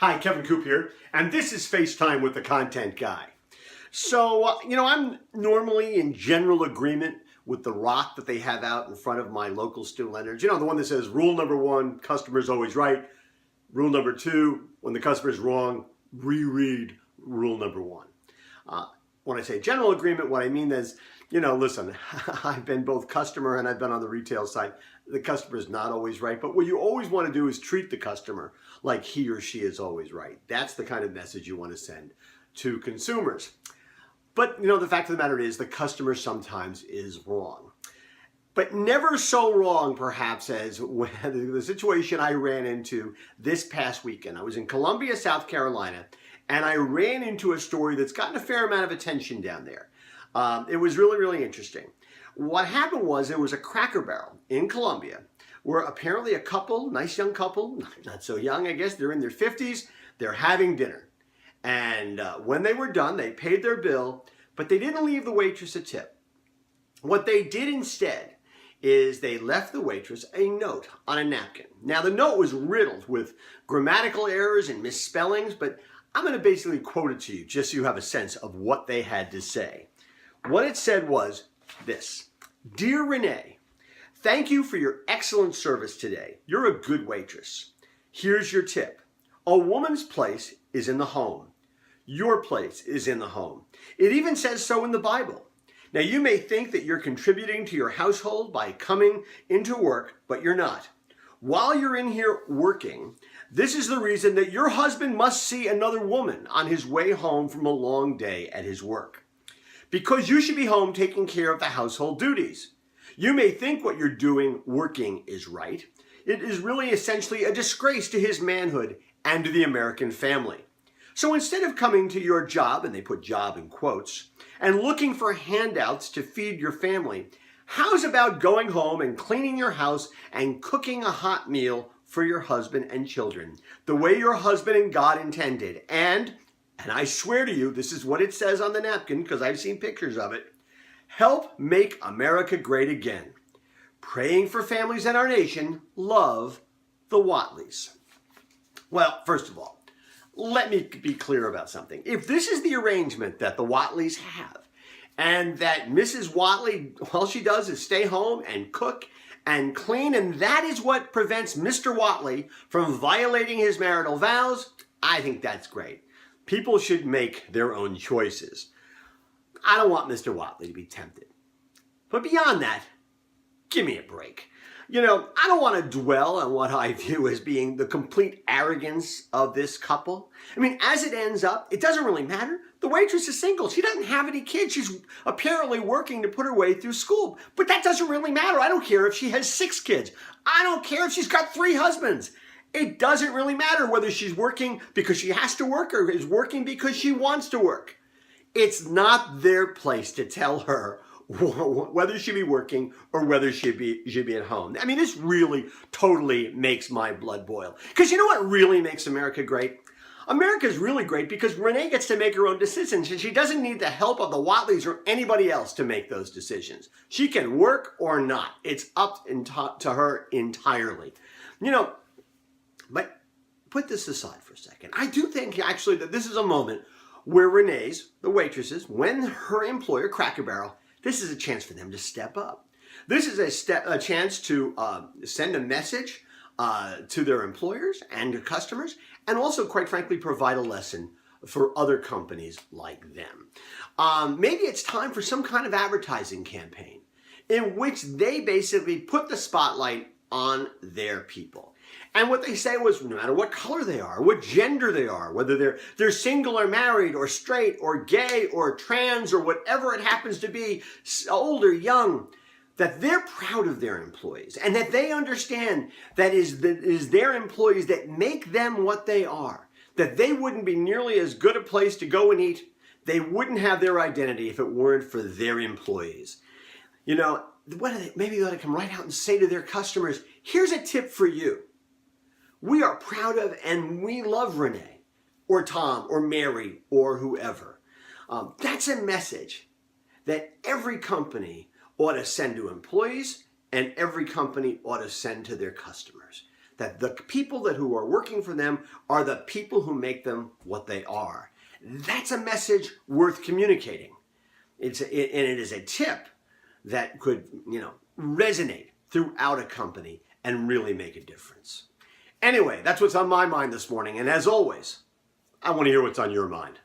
Hi, Kevin Coop here, and this is FaceTime with the Content Guy. So, I'm normally in general agreement with the rock that they have out in front of my local student lenders. The one that says, rule number one, customer's always right. Rule number two, when the customer's wrong, reread rule number one. When I say general agreement, what I mean is, listen, I've been both customer and I've been on the retail side. The customer is not always right, but what you always want to do is treat the customer like he or she is always right. That's the kind of message you want to send to consumers. But, the fact of the matter is the customer sometimes is wrong. But never so wrong, perhaps, as the situation I ran into this past weekend. I was in Columbia, South Carolina, and I ran into a story that's gotten a fair amount of attention down there. It was really, really interesting. What happened was there was a Cracker Barrel in Columbia where apparently a couple, nice young couple, not so young, I guess, they're in their 50s, they're having dinner. And when they were done, they paid their bill, but they didn't leave the waitress a tip. What they did instead is they left the waitress a note on a napkin. Now, the note was riddled with grammatical errors and misspellings, but I'm going to basically quote it to you just so you have a sense of what they had to say. What it said was this: Dear Renee, thank you for your excellent service today. You're a good waitress. Here's your tip. A woman's place is in the home. Your place is in the home. It even says so in the Bible. Now, you may think that you're contributing to your household by coming into work, but you're not. While you're in here working, this is the reason that your husband must see another woman on his way home from a long day at his work. Because you should be home taking care of the household duties. You may think what you're doing working is right. It is really essentially a disgrace to his manhood and to the American family. So instead of coming to your job, and they put job in quotes, and looking for handouts to feed your family, how's about going home and cleaning your house and cooking a hot meal for your husband and children, the way your husband and God intended? And I swear to you, this is what it says on the napkin because I've seen pictures of it. Help make America great again. Praying for families in our nation. Love, the Watleys. Well, first of all, let me be clear about something. If this is the arrangement that the Watleys have, and that Mrs. Whatley, all she does is stay home and cook and clean, and that is what prevents Mr. Whatley from violating his marital vows, I think that's great. People should make their own choices. I don't want Mr. Whatley to be tempted. But beyond that, give me a break. I don't want to dwell on what I view as being the complete arrogance of this couple. As it ends up, it doesn't really matter. The waitress is single. She doesn't have any kids. She's apparently working to put her way through school. But that doesn't really matter. I don't care if she has 6 kids. I don't care if she's got 3 husbands. It doesn't really matter whether she's working because she has to work or is working because she wants to work. It's not their place to tell her whether she be working or whether she be at home. This really totally makes my blood boil. Because you know what really makes America great? America's really great because Renee gets to make her own decisions and she doesn't need the help of the Whatleys or anybody else to make those decisions. She can work or not. It's up to her entirely. But put this aside for a second. I do think actually that this is a moment where Renee's, the waitresses, when her employer, Cracker Barrel, this is a chance for them to step up. This is a chance to send a message to their employers and to customers, and also, quite frankly, provide a lesson for other companies like them. Maybe it's time for some kind of advertising campaign in which they basically put the spotlight on their people. And what they say was, no matter what color they are, what gender they are, whether they're single or married or straight or gay or trans or whatever it happens to be, old or young, that they're proud of their employees and that they understand that it is their employees that make them what they are, that they wouldn't be nearly as good a place to go and eat. They wouldn't have their identity if it weren't for their employees. Maybe they ought to come right out and say to their customers, here's a tip for you. We are proud of and we love Renee or Tom or Mary or whoever. That's a message that every company ought to send to employees and every company ought to send to their customers. that the people who are working for them are the people who make them what they are. That's a message worth communicating. And it is a tip that could, resonate throughout a company and really make a difference. Anyway, that's what's on my mind this morning. And as always, I want to hear what's on your mind.